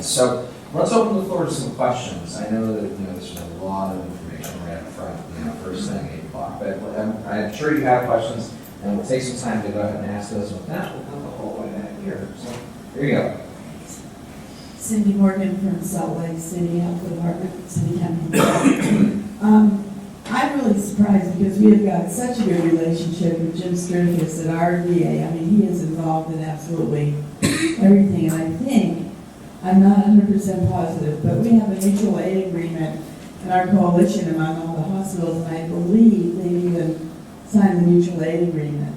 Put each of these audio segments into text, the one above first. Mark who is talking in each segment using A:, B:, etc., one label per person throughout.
A: So let's open the floor to some questions. I know that there's a lot of information right up front, first thing 8 o'clock, but I'm sure you have questions, and we'll take some time to go ahead and ask those. With that, we'll come the whole way back here. So here you go.
B: Cindy Morgan from Salt Lake City Health Department, City County. I'm really surprised because we have got such a good relationship with Jim Sturgis at our VA. I mean, he is involved in absolutely everything, and I think, I'm not 100% positive, but we have a mutual aid agreement in our coalition among all the hospitals, and I believe they even signed the mutual aid agreement.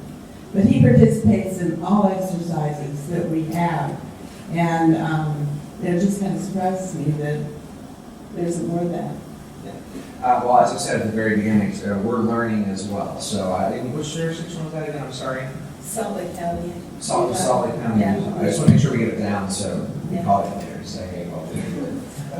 B: But he participates in all exercises that we have, and it just kind of surprises me that there isn't more of that.
A: Well, as I said at the very beginning, we're learning as well. So, which jurisdiction was that again? I'm sorry.
B: Salt Lake County.
A: Salt Lake County.
B: Yeah.
A: I just want to make sure we get it down, so we call it later. Say, hey, well,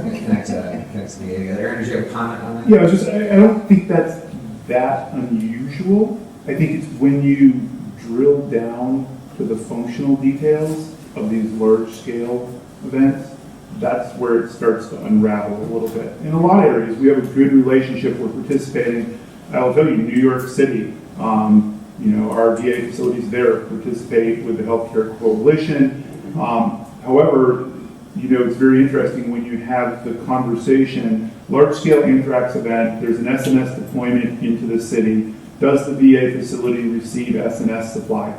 A: we connect to the VA together. Aaron, did you have a comment on that?
C: Yeah, I don't think that's that unusual. I think it's when you drill down to the functional details of these large-scale events, that's where it starts to unravel a little bit. In a lot of areas, we have a good relationship. We're participating. I will tell you, New York City, our VA facilities there participate with the Healthcare Coalition. However, it's very interesting when you have the conversation, large-scale anthrax event, there's an SNS deployment into the city. Does the VA facility receive SNS supply?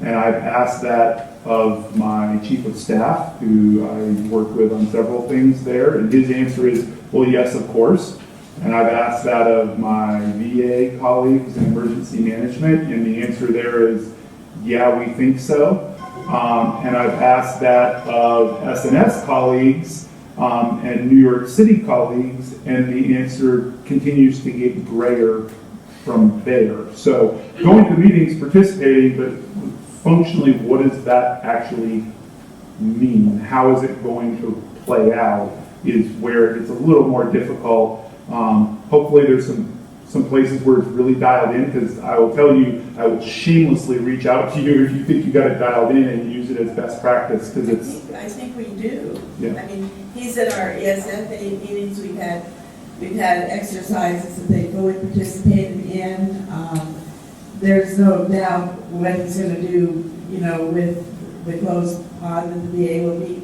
C: And I've asked that of my chief of staff, who I work with on several things there, and his answer is, well, yes, of course. And I've asked that of my VA colleagues in emergency management, and the answer there is, yeah, we think so. And I've asked that of SNS colleagues and New York City colleagues, and the answer continues to get grayer from there. So going to meetings, participating, but functionally, what does that actually mean? How is it going to play out is where it's a little more difficult. Hopefully there's some places where it's really dialed in, because I will tell you, I will shamelessly reach out to you if you think you got it dialed in and use it as best practice, because it's...
B: I think we do.
C: Yeah.
B: I mean, he's at our ESF meetings. We've had exercises that they fully participated in. There's no doubt what he's going to do, with the closed pod that the VA will be.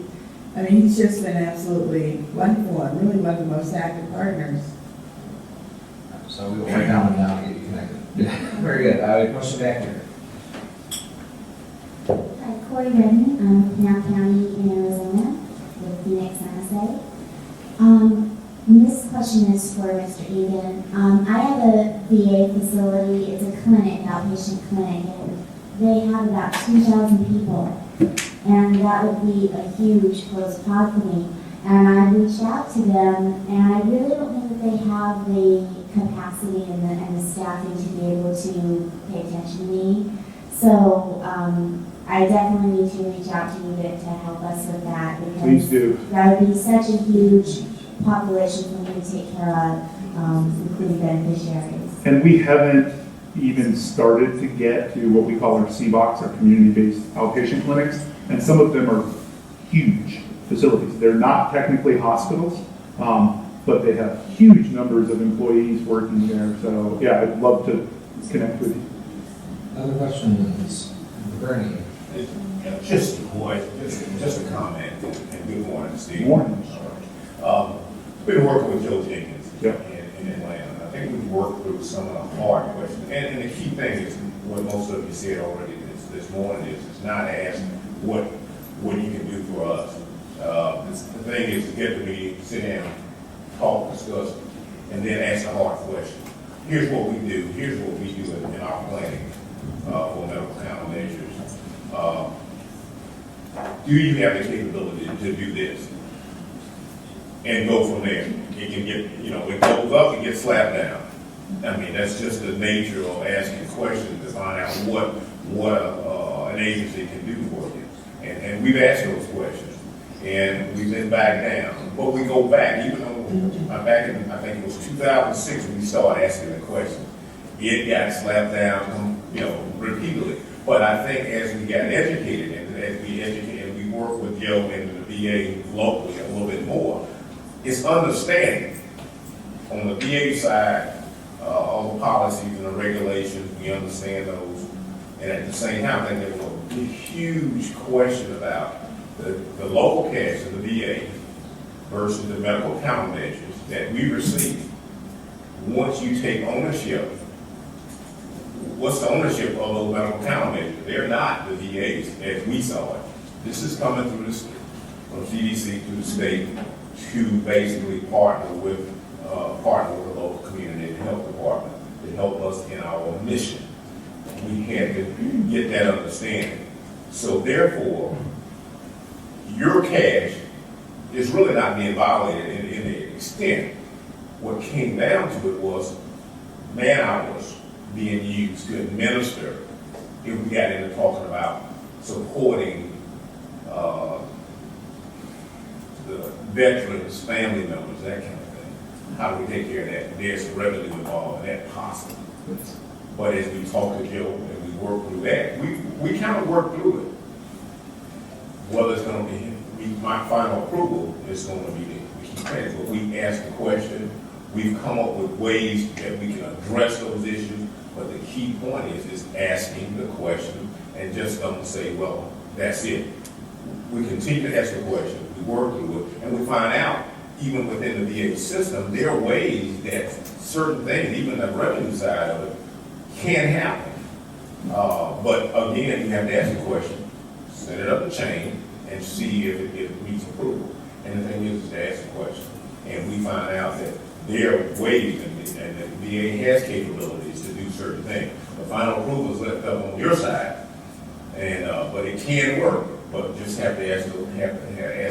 B: I mean, he's just been absolutely wonderful and really one of the most active partners.
A: So we will write down and get you connected. Very good. A question back here.
D: Hi, Corey Redden, Pinal County in Arizona with Phoenix MSA. This question is for Mr. Egan. I have a VA facility. It's a clinic, outpatient clinic, and they have about 2,000 people. And that would be a huge closed pod for me. And I reached out to them, and I really don't think that they have the capacity and the staffing to be able to pay attention to me. So I definitely need to reach out to you to help us with that, because
C: Please do.
D: that would be such a huge population for me to take care of, including beneficiaries.
C: And we haven't even started to get to what we call our CBOCs, our community-based outpatient clinics, and some of them are huge facilities. They're not technically hospitals, but they have huge numbers of employees working there. So yeah, I'd love to connect with you.
A: Other questions? Bernie.
E: Just a comment, and good morning, Steve.
C: Good morning.
E: Been working with Joe Jenkins
C: Yeah.
E: in Atlanta. I think we've worked through some of the hard questions. And the key thing is what most of you said already this morning is it's not ask what you can do for us. The thing is to get the meeting, sit down, talk, discuss, and then ask the hard question. Here's what we do. Here's what we do in our planning for medical countermeasures. Do you have the capability to do this? And go from there. It can get, it goes up and gets slapped down. I mean, that's just the nature of asking questions to find out what an agency can do for you. And we've asked those questions, and we've been back down. But we go back, even though back in, I think it was 2006 when we started asking the question. It got slapped down, repeatedly. But I think as we got educated, and as we educated, and we work with Joe and the VA locally a little bit more, is understanding on the VA side, all the policies and the regulations, we understand those. And at the same time, I think there was a huge question about the local cash of the VA versus the medical countermeasures that we receive. Once you take ownership, what's the ownership of those medical countermeasures? They're not the VA's as we saw it. This is coming through this, from CDC to the state to basically partner with the local community and health department to help us in our mission. We had to get that understanding. So therefore, your cash is really not being violated in the extent. What came down to it was man hours being used to administer if we got into talking about supporting the veterans, family members, that kind of thing. How do we take care of that? There's revenue involved in that possibly. But as we talk to Joe and we work through that, we kind of work through it. Whether it's going to be, my final approval is going to be the key thing. But we ask the question, we've come up with ways that we can address those issues. But the key point is asking the question and just don't say, well, that's it. We continue to ask the question, we work through it, and we find out, even within the VA system, there are ways that certain things, even the revenue side of it, can happen. But again, you have to ask the question, set it up the chain, and see if it meets approval. And the thing is to ask the question. And we find out that there are ways, and the VA has capabilities to do certain things. The final approval is left up on your side, and but it can work. But just have to ask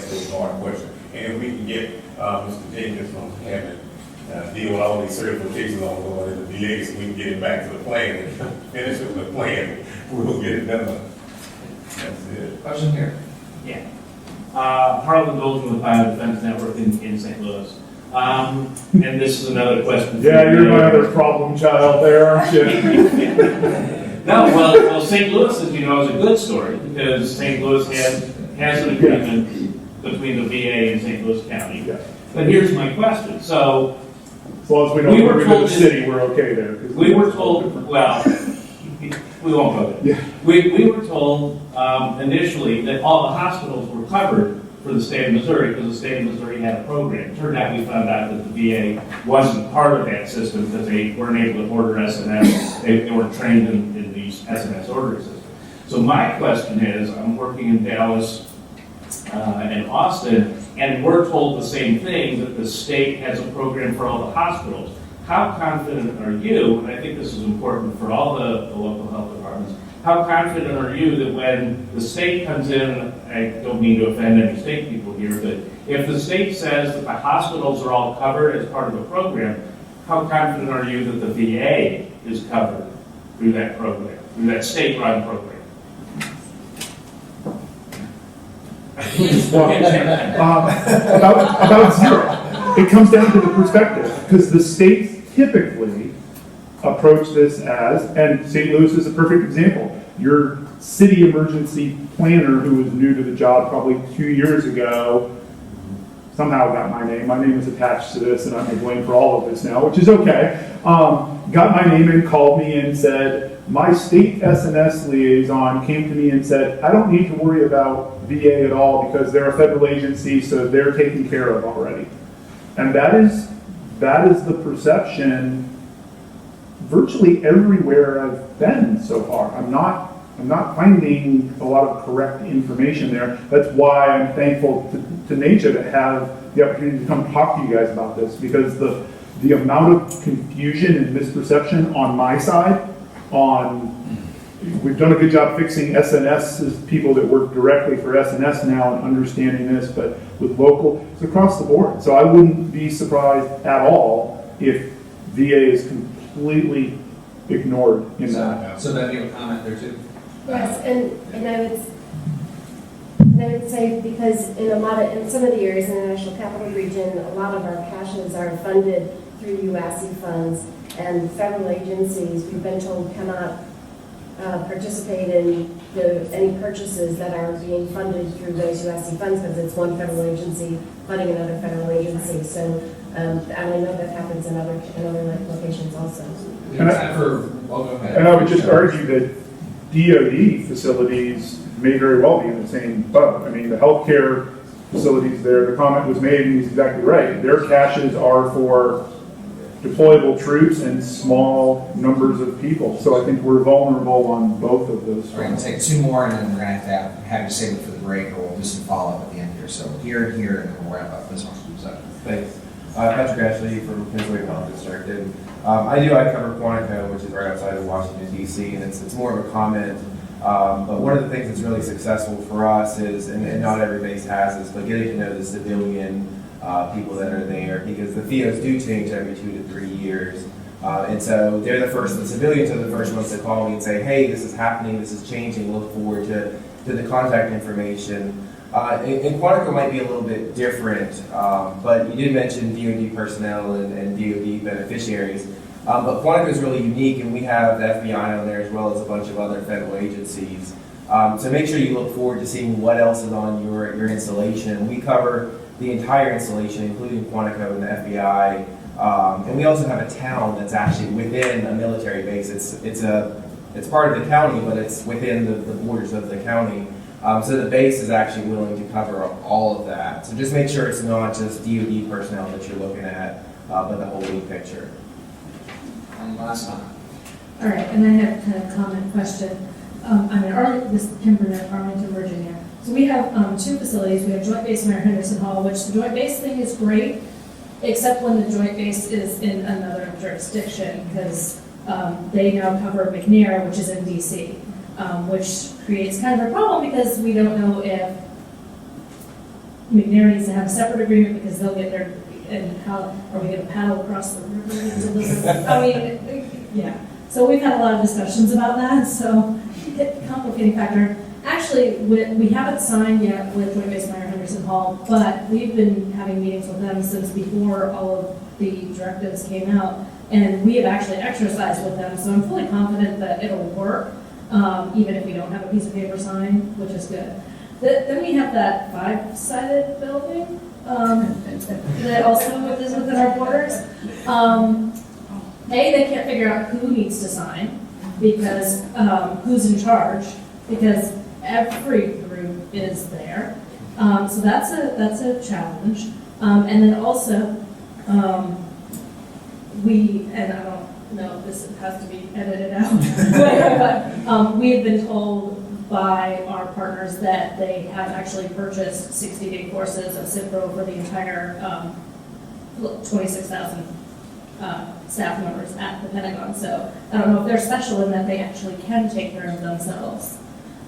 E: those hard questions. And if we can get Mr. Jacobs from having deal with all these certifications on going in the VA, so we can get it back to the plan and finish with the plan, we'll get it done. That's it.
A: Question here.
F: Yeah. Harlan Goldman with Biodefense Network in St. Louis. And this is another question.
C: Yeah, you're my other problem child there, aren't you?
F: No, well, St. Louis, as you know, is a good story because St. Louis has an agreement between the VA and St. Louis County.
C: Yeah.
F: But here's my question. So,
C: as long as we don't
F: we
C: go
F: were
C: into
F: told
C: the city, we're okay there.
F: we were told, well, we won't go there.
C: Yeah.
F: We were told initially that all the hospitals were covered for the state of Missouri because the state of Missouri had a program. Turned out we found out that the VA wasn't part of that system because they weren't able to order SNS. They weren't trained in these SNS ordering systems. So my question is, I'm working in Dallas and Austin, and we're told the same thing, that the state has a program for all the hospitals. How confident are you, and I think this is important for all the local health departments, how confident are you that when the state comes in, I don't mean to offend any state people here, but if the state says that the hospitals are all covered as part of the program, how confident are you that the VA is covered through that program, through that state-run program?
C: About zero. It comes down to the perspective, because the states typically approach this as, and St. Louis is a perfect example. Your city emergency planner, who was new to the job probably 2 years ago, somehow got my name. My name is attached to this, and I'm to blame for all of this now, which is okay. Got my name and called me and said, my state SNS liaison came to me and said, I don't need to worry about VA at all because they're a federal agency, so they're taken care of already. And that is the perception virtually everywhere I've been so far. I'm not finding a lot of correct information there. That's why I'm thankful to NACCHO to have the opportunity to come talk to you guys about this, because the amount of confusion and misperception on my side, we've done a good job fixing SNS, people that work directly for SNS now and understanding this, but with local, it's across the board. So I wouldn't be surprised at all if VA is completely ignored in that.
A: So then you have a comment there too?
G: Yes, and I would say because in some of the areas in the National Capital Region, a lot of our caches are funded through UASI funds, and federal agencies, we've been told, cannot participate in any purchases that are being funded through those USC funds, because it's one federal agency funding another federal agency. So, and I know that happens in other locations also.
A: We have time for, well, go ahead.
C: And I would just argue that DoD facilities may very well be in the same boat. I mean, the healthcare facilities there, the comment was made, and he's exactly right. Their caches are for deployable troops and small numbers of people. So I think we're vulnerable on both of those
A: We're going to take two more, and then we're going to have you save it for the break, or we'll do some follow-up at the end here. So here and here, and then we'll wrap up this one. So,
H: Thanks. Patrick Ashley from Pennsylvania Health District. And I cover Quantico, which is right outside of Washington, D.C., and it's more of a comment. But one of the things that's really successful for us is, and not every base has this, but getting to know the civilian people that are there, because the FIOs do change every 2 to 3 years. And so the civilians are the first ones to call me and say, hey, this is happening, this is changing, look forward to the contact information. And Quantico might be a little bit different, but you did mention DoD personnel and DoD beneficiaries. But Quantico is really unique, and we have the FBI on there as well as a bunch of other federal agencies. So make sure you look forward to seeing what else is on your installation. We cover the entire installation, including Quantico and the FBI. And we also have a town that's actually within a military base. It's part of the county, but it's within the borders of the county. So the base is actually willing to cover all of that. So just make sure it's not just DoD personnel that you're looking at, but the whole big picture.
A: and last one.
I: All right, and I have kind of a comment question. I'm in this is Kimberly, Arlington, Virginia. So we have 2 facilities. We have Joint Base Mayor Henderson Hall, which the Joint Base thing is great, except when the Joint Base is in another jurisdiction, because they now cover McNair, which is in DC, which creates kind of a problem because we don't know if McNair needs to have a separate agreement because they'll get their, and how are we going to paddle across the river to deliver? I mean, yeah. So we've had a lot of discussions about that, so it's a complicating factor. Actually, we haven't signed yet with Joint Base Mayor Henderson Hall, but we've been having meetings with them since before all of the directives came out, and we have actually exercised with them, so I'm fully confident that it'll work, even if we don't have a piece of paper signed, which is good. Then we have that 5-sided building that also is within our borders. They can't figure out who needs to sign, because who's in charge, because every group is there. So that's a challenge. And then also, and I don't know if this has to be edited out, but we have been told by our partners that they have actually purchased 60-day courses of CIPRO for the entire 26,000 staff members at the Pentagon. So I don't know if they're special in that they actually can take care of themselves.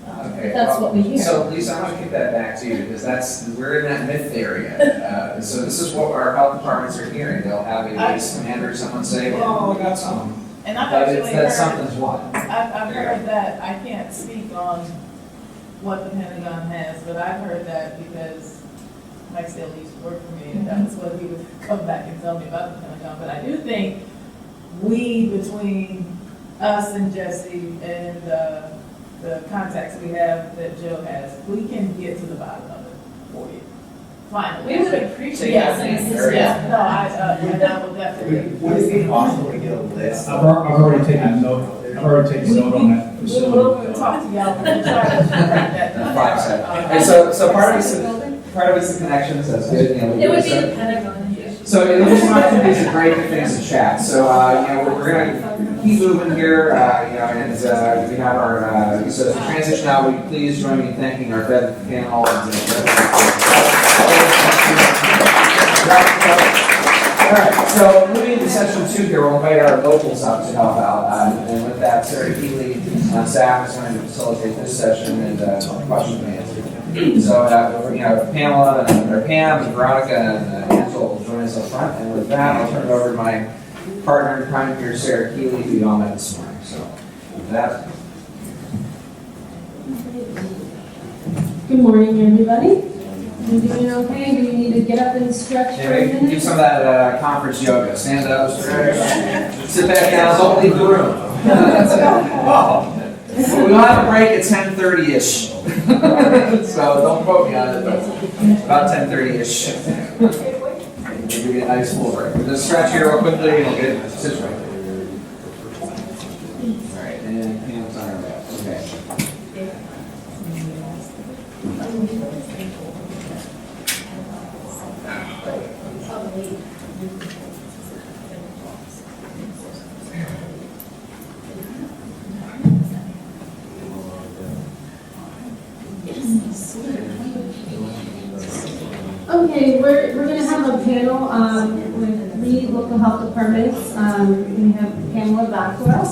A: Okay,
I: That's what we hear.
A: So Lisa, I want to kick that back to you, because we're in that myth area. So this is what our health departments are hearing. They'll have a base commander, someone say, oh, I got some.
J: And I've
A: But
J: actually
A: that
J: heard,
A: something's what?
J: I've heard that, I can't speak on what the Pentagon has, but I've heard that because Mike still used to work for me, and that was what he would come back and tell me about the Pentagon. But I do think between us and Jesse and the contacts we have that Joe has, we can get to the bottom of it for you. Finally.
I: We would appreciate
J: Yes,
I: that.
J: yes, no, I will definitely.
H: Would it be possible to get a list?
K: I've already taken note on that facility.
J: We'll talk to y'all, we'll try to write that.
A: 5 seconds. And so part of it's the connections. That's good. You know,
I: It would be the Pentagon.
A: So this opportunity is a great things to chat. So we're going to keep moving here. And we have our so to transition now. Will you please join me in thanking our panel. All right. So moving into session 2 here, we'll invite our locals up to help out. And with that, Sarah Keeley on staff is going to facilitate this session and questions and answers. So Pamela and Pam and Veronica and Angela will join us up front. And with that, I'll turn it over to my partner in crime here, Sarah Keeley, who you all met this morning. So with that.
L: Good morning, everybody. You doing okay? Do you need to get up and stretch for a
A: Yeah, do
L: minute?
A: some of that conference yoga. Stand up, stretch, sit back down, don't leave the room. That's it. Well, we'll have a break at 10:30-ish. So don't quote me on it, but about 10:30-ish. We'll give you a nice full break. We'll just stretch here real quickly and we'll get situated. All right, and hands on our back. Okay.
L: Okay, we're gonna have a panel, with 3 local health departments. We have Pamela Backwell,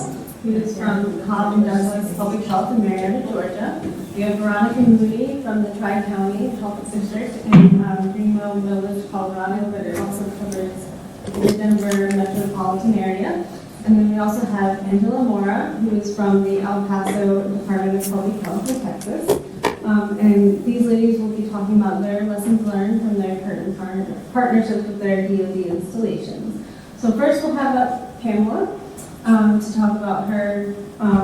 L: who is from Cobb and Douglas Public Health in Marietta, Georgia. We have Veronica Moody from the Tri-County Health District in Greenville Village, Colorado, but it also covers the Denver metropolitan area. And then we also have Angela Mora, who is from the El Paso Department of Public Health in Texas. And these ladies will be talking about their lessons learned from their current partnerships with their DoD installations. So first we'll have up Pamela to talk about her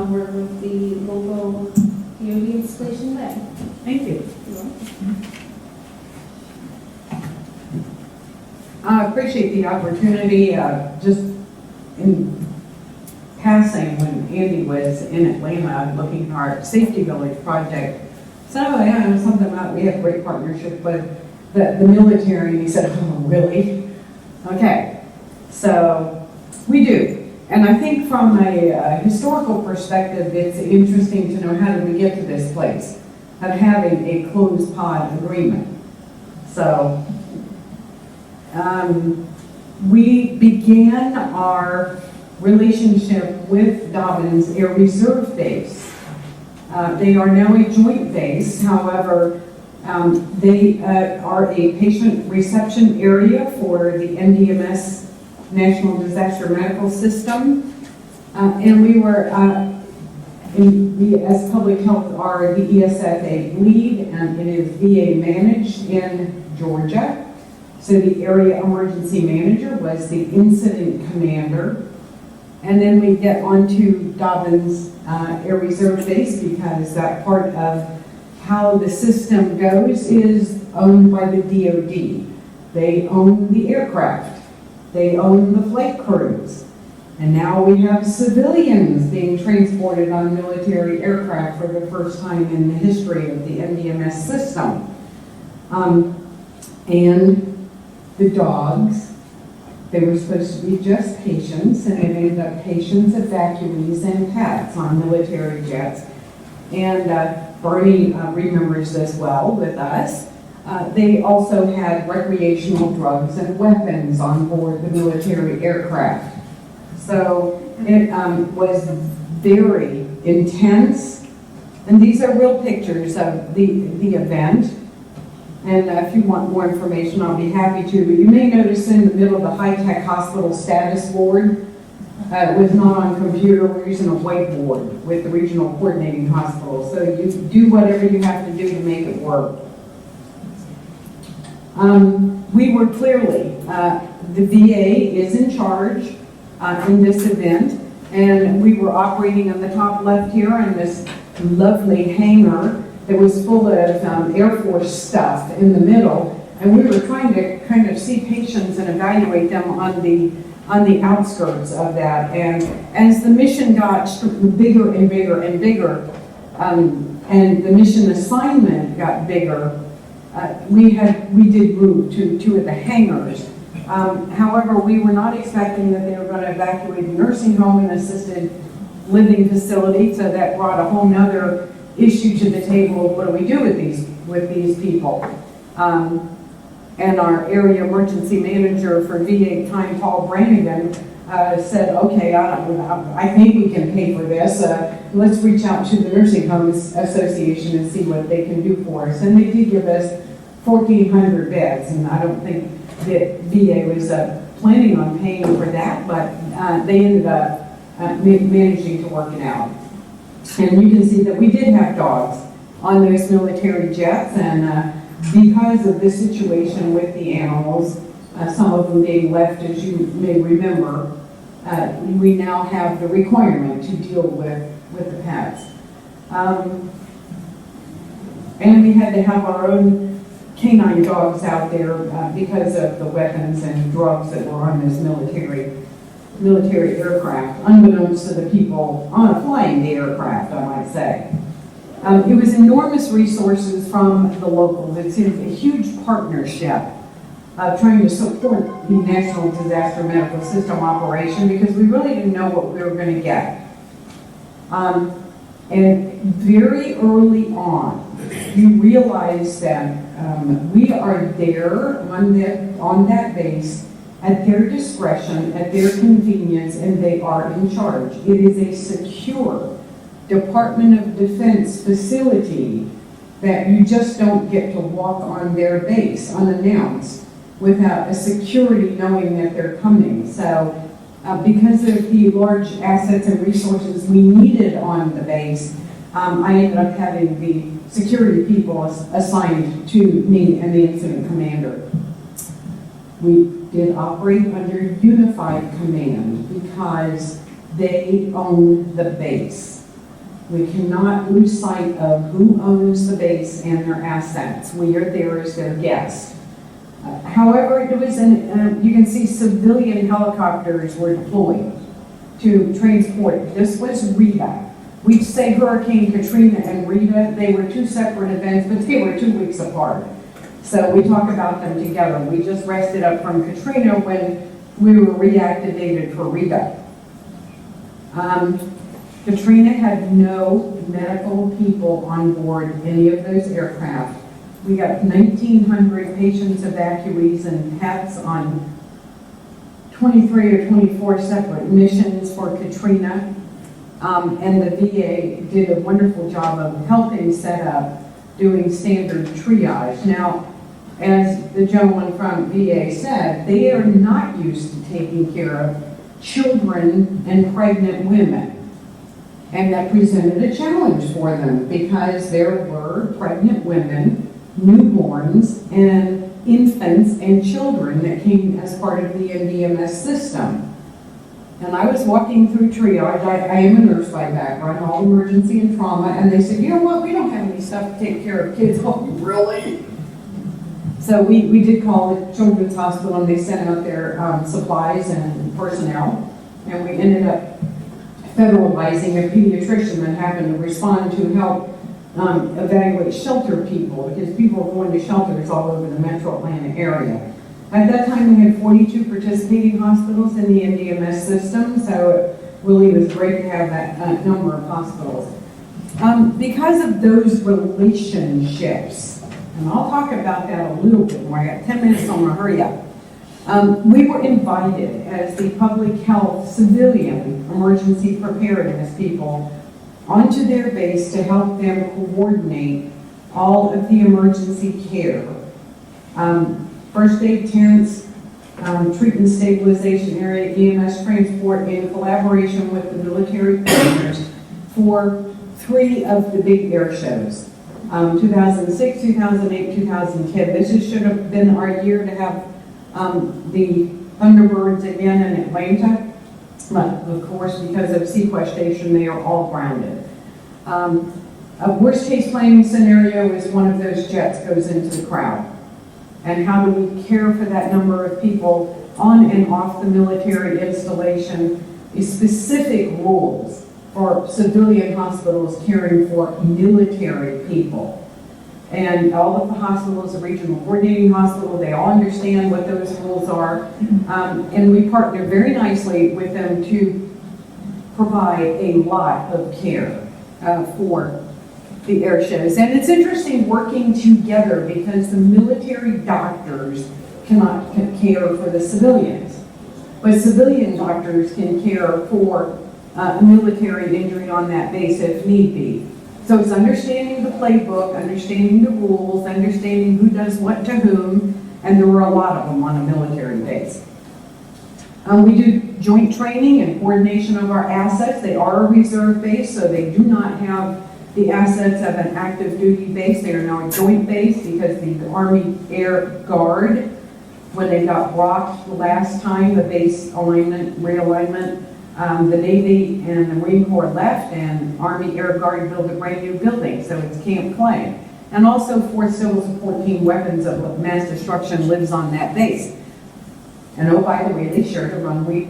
L: work with the local DoD installation there.
M: Thank you. I appreciate the opportunity. Just in passing, when Andy was in Atlanta looking at our Safety Village project, so I know something about, we have great partnership with the military, and he said, oh, really? Okay, so we do. And I think from a historical perspective, it's interesting to know how did we get to this place of having a closed pod agreement. So we began our relationship with Dobbins Air Reserve Base. They are now a joint base. However, they are a patient reception area for the NDMS, National Disaster Medical System. And we were, we as public health are the ESFA lead, and it is VA managed in Georgia. So the area emergency manager was the incident commander. And then we get onto Dobbins Air Reserve Base because that part of how the system goes is owned by the DoD. They own the aircraft. They own the flight crews. And now we have civilians being transported on military aircraft for the first time in the history of the NDMS system. And the dogs, they were supposed to be just patients, and it ended up patients, evacuees, and pets on military jets. And Bernie remembers this well with us. They also had recreational drugs and weapons on board the military aircraft. So it was very intense. And these are real pictures of the event. And if you want more information, I'll be happy to. But you may notice in the middle of the high-tech hospital status board was not on computer. We're using a whiteboard with the regional coordinating hospital. So you do whatever you have to do to make it work. We were clearly, the VA is in charge in this event. And we were operating on the top left here in this lovely hangar that was full of Air Force stuff in the middle, and we were trying to kind of see patients and evaluate them on the outskirts of that. And as the mission got bigger and bigger and bigger, and the mission assignment got bigger, we did move to 2 of the hangars. However, we were not expecting that they were going to evacuate the nursing home and assisted living facility, so that brought a whole nother issue to the table of what do we do with these people. And our area emergency manager for VA time, Paul Brannigan, said, okay, I think we can pay for this. Let's reach out to the Nursing Homes Association and see what they can do for us. And they did give us 1,400 beds, and I don't think that VA was planning on paying for that, but they ended up managing to work it out. And you can see that we did have dogs on those military jets, and because of the situation with the animals, some of them being left, as you may remember, we now have the requirement to deal with the pets. And we had to have our own canine dogs out there because of the weapons and drugs that were on this military aircraft, unbeknownst to the people on flying the aircraft, I might say. It was enormous resources from the locals. It's a huge partnership trying to support the National Disaster Medical System operation because we really didn't know what we were going to get. And very early on, you realize that we are there on that base at their discretion, at their convenience, and they are in charge. It is a secure Department of Defense facility that you just don't get to walk on their base unannounced without a security knowing that they're coming. So because of the large assets and resources we needed on the base, I ended up having the security people assigned to me and the incident commander. We did operate under unified command because they own the base. We cannot lose sight of who owns the base and their assets. We are there as their guests. However, it was you can see civilian helicopters were deployed to transport. This was Rita. We'd say Hurricane Katrina and Rita, they were two separate events, but they were 2 weeks apart. So we talk about them together. We just rested up from Katrina when we were reactivated for Rita. Katrina had no medical people on board any of those aircraft. We got 1,900 patients, evacuees, and pets on 23 or 24 separate missions for Katrina. And the VA did a wonderful job of helping set up doing standard triage. Now, as the gentleman from VA said, they are not used to taking care of children and pregnant women. And that presented a challenge for them because there were pregnant women, newborns, and infants and children that came as part of the NDMS system. And I was walking through triage. I am a nurse by background, all emergency and trauma, and they said, you know what, we don't have any stuff to take care of kids. Oh, really? So we did call the Children's Hospital, and they sent out their supplies and personnel, and we ended up federalizing a pediatrician that happened to respond to help evaluate shelter people, because people were going to shelters all over the metro Atlanta area. At that time, we had 42 participating hospitals in the NDMS system, so it really was great to have that number of hospitals. Because of those relationships, and I'll talk about that a little bit more. I got 10 minutes, so I'm gonna hurry up. We were invited as the public health civilian emergency preparedness people onto their base to help them coordinate all of the emergency care. First aid tents, treatment stabilization area, EMS transport in collaboration with the military partners for 3 of the big air shows. 2006, 2008, 2010. This should have been our year to have the Thunderbirds again in Atlanta. But of course, because of sequestration, they are all grounded. A worst case planning scenario is one of those jets goes into the crowd. And how do we care for that number of people on and off the military installation? Is specific rules for civilian hospitals caring for military people. And all of the hospitals, the regional coordinating hospital, they all understand what those rules are. And we partner very nicely with them to provide a lot of care for the air shows. And it's interesting working together because the military doctors cannot care for the civilians. But civilian doctors can care for a military injury on that base if need be. So it's understanding the playbook, understanding the rules, understanding who does what to whom, and there were a lot of them on a military base. We do joint training and coordination of our assets. They are a reserve base, so they do not have the assets of an active duty base. They are now a joint base because the Army Air Guard, when they got rocked the last time, the base alignment, realignment, The Navy and the Marine Corps left, and Army Air Guard built a brand new building, so it's Camp Clay. And also 4th Civil Support Team Weapons of Mass Destruction lives on that base. And oh, by the way, they shared a runway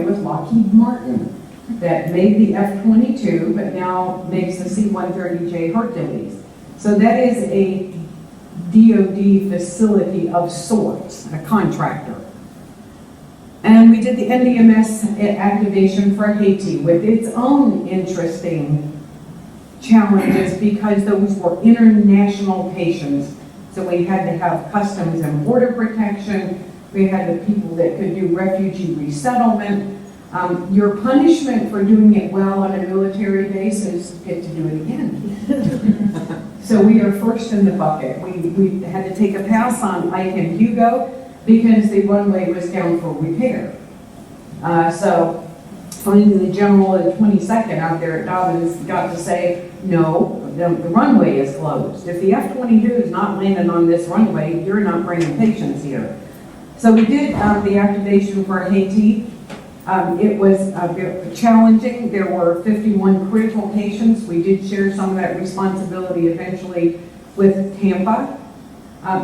M: with Lockheed Martin that made the F-22, but now makes the C-130J Hercules. So that is a DoD facility of sorts, a contractor. And we did the NDMS activation for Haiti with its own interesting challenges because those were international patients. So we had to have Customs and Border Protection. We had the people that could do refugee resettlement. Your punishment for doing it well on a military base is get to do it again. So we are first in the bucket. We had to take a pass on Ike and Hugo because the runway was down for repair. So finally the general at 22nd out there at Dobbins got to say, no, the runway is closed. If the F-22 is not landing on this runway, you're not bringing patients here. So we did the activation for Haiti. It was challenging. There were 51 critical patients. We did share some of that responsibility eventually with Tampa.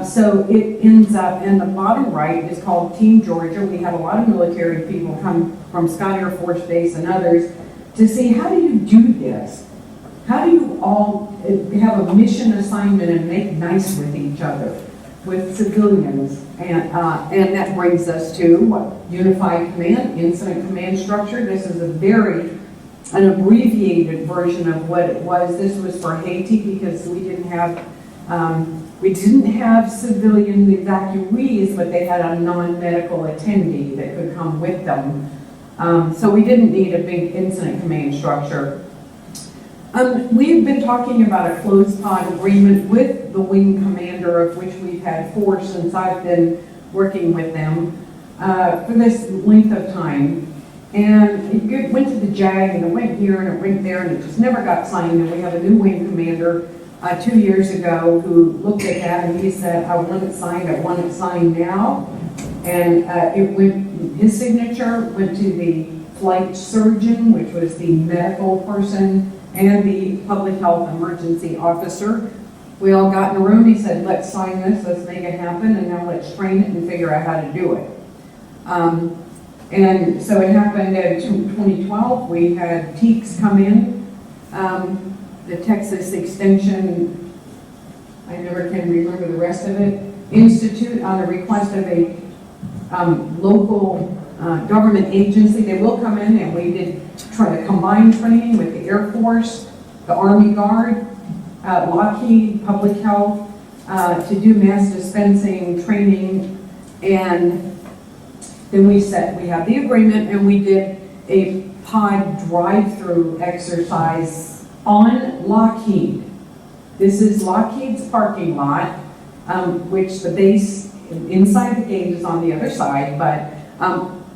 M: So it ends up, and the bottom right is called Team Georgia. We had a lot of military people come from Scott Air Force Base and others to see how do you do this? How do you all have a mission assignment and make nice with each other, with civilians? And that brings us to what? Unified Command, Incident Command Structure. This is an abbreviated version of what it was. This was for Haiti because we didn't have civilian evacuees, but they had a non-medical attendee that could come with them. So we didn't need a big incident command structure. We've been talking about a closed pod agreement with the wing commander, of which we've had 4 since I've been working with them for this length of time. And it went to the JAG, and it went here, and it went there, and it just never got signed. And we have a new wing commander 2 years ago who looked at that, and he said, I want it signed now. And his signature went to the flight surgeon, which was the medical person, and the public health emergency officer. We all got in a room. He said, let's sign this, let's make it happen, and now let's train it and figure out how to do it. And so it happened in 2012. We had TEACS come in, the Texas Extension, I never can remember the rest of it, Institute, on the request of a local government agency. They will come in, and we did try to combine training with the Air Force, the Army Guard, Lockheed, Public Health, to do mass dispensing training. And then we had the agreement, and we did a pod drive-through exercise on Lockheed. This is Lockheed's parking lot, which the base inside the gate is on the other side, but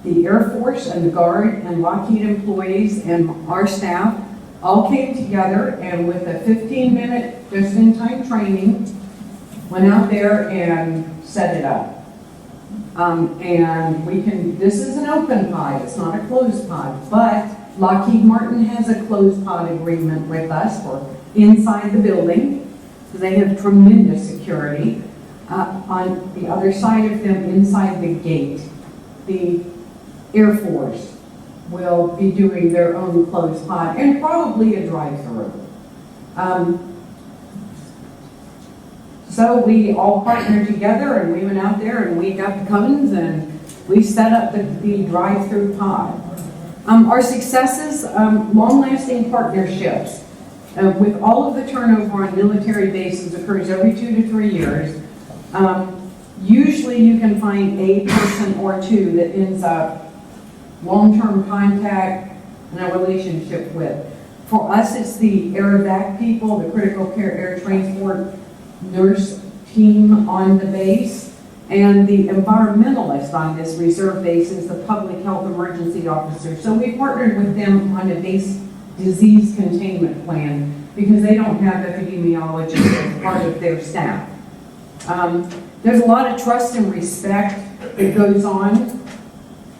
M: the Air Force and the Guard and Lockheed employees and our staff all came together, and with a 15-minute just-in-time training, went out there and set it up. And this is an open pod, it's not a closed pod, but Lockheed Martin has a closed pod agreement with us for inside the building, because they have tremendous security. On the other side of them, inside the gate, the Air Force will be doing their own closed pod and probably a drive-through. So we all partnered together, and we went out there and we got the cones and we set up the drive-through pod. Our successes, long-lasting partnerships. With all of the turnover on military bases occurs every 2 to 3 years. Usually you can find a person or two that ends up long-term contact and a relationship with. For us, it's the air-evac people, the critical care air transport nurse team on the base, and the environmentalist on this reserve base is the public health emergency officer. So we partnered with them on a base disease containment plan because they don't have epidemiologists as part of their staff. There's a lot of trust and respect that goes on.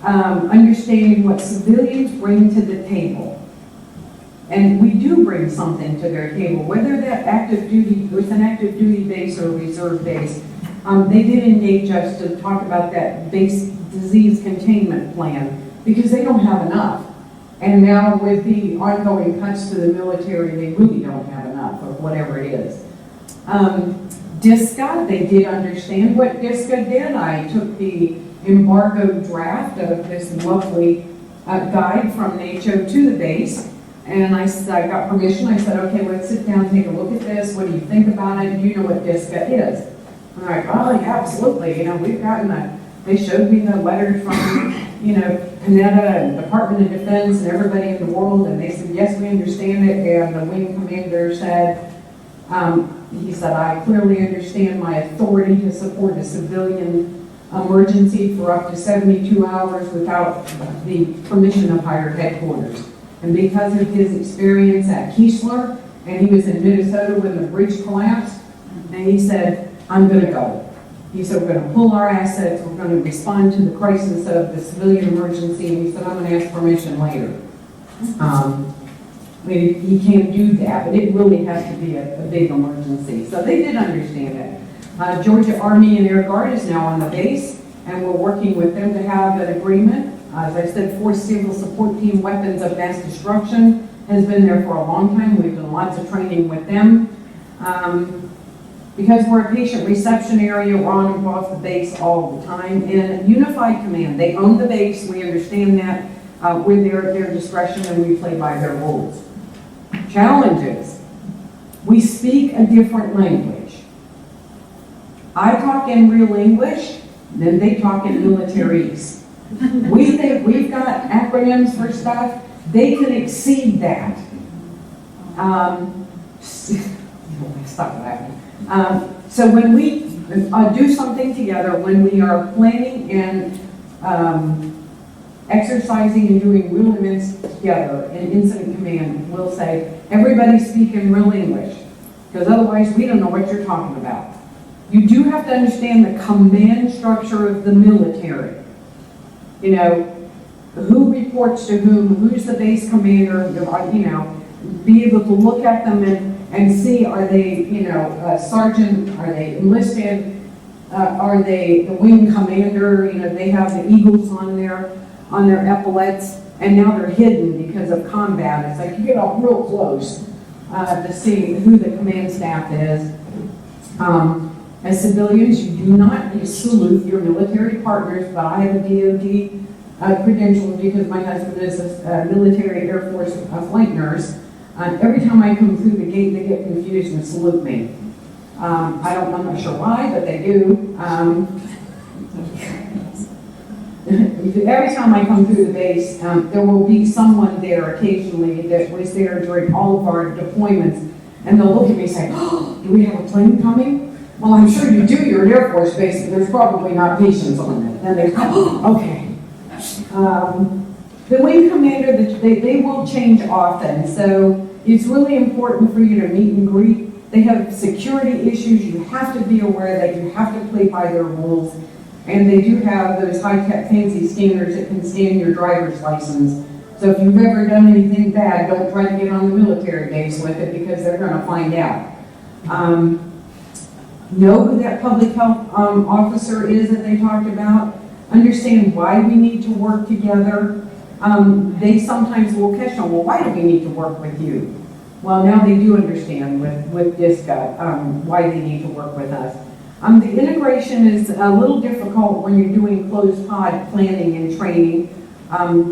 M: understanding what civilians bring to the table. And we do bring something to their table, whether that active duty, with an active duty base or a reserve base. They did engage us to talk about that base disease containment plan because they don't have enough. And now with the ongoing cuts to the military, they really don't have enough of whatever it is. DISCA, they did understand what DISCA did. I took the embargo draft of this lovely guide from NACCHO to the base. And I got permission. I said, okay, let's sit down, take a look at this. What do you think about it? Do you know what DISCA is? And they're like, oh, yeah, absolutely. You know, we've gotten they showed me the letters from, you know, Panetta and Department of Defense and everybody in the world. And they said, yes, we understand it. And the wing commander said, he said, I clearly understand my authority to support a civilian emergency for up to 72 hours without the permission of higher headquarters. And because of his experience at Keesler, and he was in Minnesota when the bridge collapsed, and he said, I'm going to go. He said, we're going to pull our assets, we're going to respond to the crisis of the civilian emergency, and he said, I'm going to ask permission later. I mean, he can't do that, but it really has to be a big emergency. So they did understand it. Georgia Army and Air Guard is now on the base, and we're working with them to have an agreement. As I said, Force Civil Support Team Weapons of Mass Destruction has been there for a long time. We've done lots of training with them. Because we're a patient reception area, we're on and off the base all the time. And Unified Command, they own the base, we understand that. We're there at their discretion and we play by their rules. Challenges. We speak a different language. I talk in real English, then they talk in militaryese. We think we've got acronyms for stuff. They can exceed that. Stop laughing. So when we do something together, when we are planning and exercising and doing real events together in incident command, we'll say, everybody speak in real English, because otherwise we don't know what you're talking about. You do have to understand the command structure of the military. You know, who reports to whom, who's the base commander, you know, be able to look at them and see, are they, you know, sergeant, are they enlisted, are they the wing commander, you know, they have the eagles on their epaulets, and now they're hidden because of combat. It's like you get up real close to see who the command staff is. As civilians, you do not salute your military partners, but I have a DOD credential because my husband is a military Air Force flight nurse. Every time I come through the gate, they get confused and salute me. I'm not sure why, but they do. Every time I come through the base, there will be someone there occasionally that was there during all of our deployments, and they'll look at me and say, oh, do we have a plane coming? Well, I'm sure you do, you're an Air Force base, but there's probably not patients on it. And they go, oh, okay. The wing commander, they will change often, so it's really important for you to meet and greet. They have security issues, you have to be aware that you have to play by their rules, and they do have those high-tech fancy scanners that can scan your driver's license. So if you've ever done anything bad, don't try to get on the military base with it because they're going to find out. Know who that public health officer is that they talked about. Understand why we need to work together. They sometimes will question, well, why do we need to work with you? Well, now they do understand with DISCA why they need to work with us. The integration is a little difficult when you're doing closed pod planning and training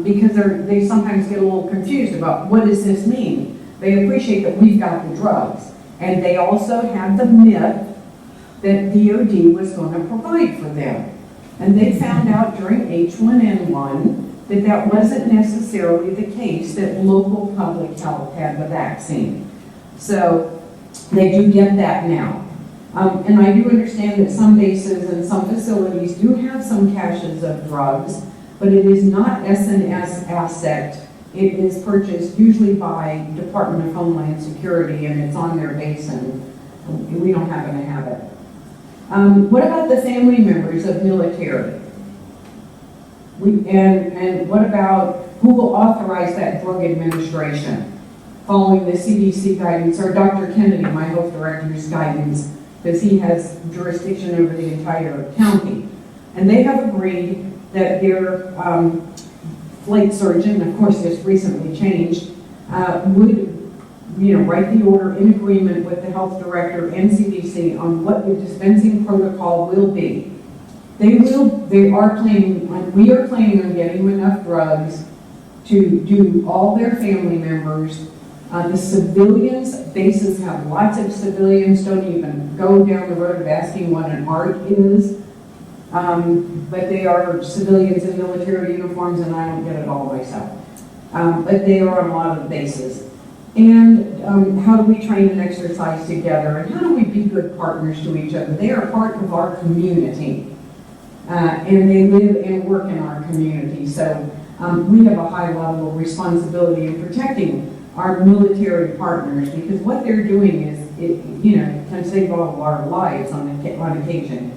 M: because they sometimes get a little confused about what does this mean. They appreciate that we've got the drugs, and they also have the myth that DOD was going to provide for them. And they found out during H1N1 that that wasn't necessarily the case, that local public health had the vaccine. So they do get that now. And I do understand that some bases and some facilities do have some caches of drugs, but it is not S&S asset. It is purchased usually by Department of Homeland Security, and it's on their base, and we don't happen to have it. What about the family members of military? And what about who will authorize that drug administration? Following the CDC guidance, or Dr. Kennedy, my health director's guidance, because he has jurisdiction over the entire county. And they have agreed that their flight surgeon, of course this recently changed, would write the order in agreement with the health director and CDC on what the dispensing protocol will be. We are planning on getting enough drugs to do all their family members. The civilians, bases have lots of civilians, don't even go down the road of asking what an ART is. But they are civilians in military uniforms, and I don't get it all myself. But they are on a lot of bases. And how do we train and exercise together? And how do we be good partners to each other? They are part of our community. And they live and work in our community. So we have a high level of responsibility in protecting our military partners, because what they're doing is, can save all of our lives on occasion.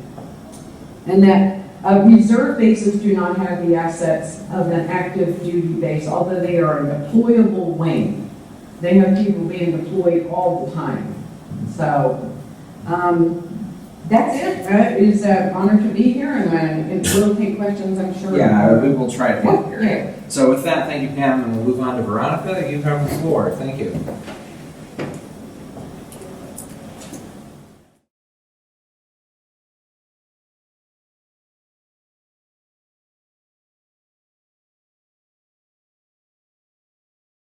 M: And that reserve bases do not have the assets of an active duty base, although they are a deployable wing. They have people being deployed all the time. So that's it. It's an honor to be here, and we'll take questions, I'm sure.
A: Yeah, we will try to get here.
M: Yeah.
A: So with that, thank you, Pam, and we'll move on to Veronica. You have the floor. Thank you.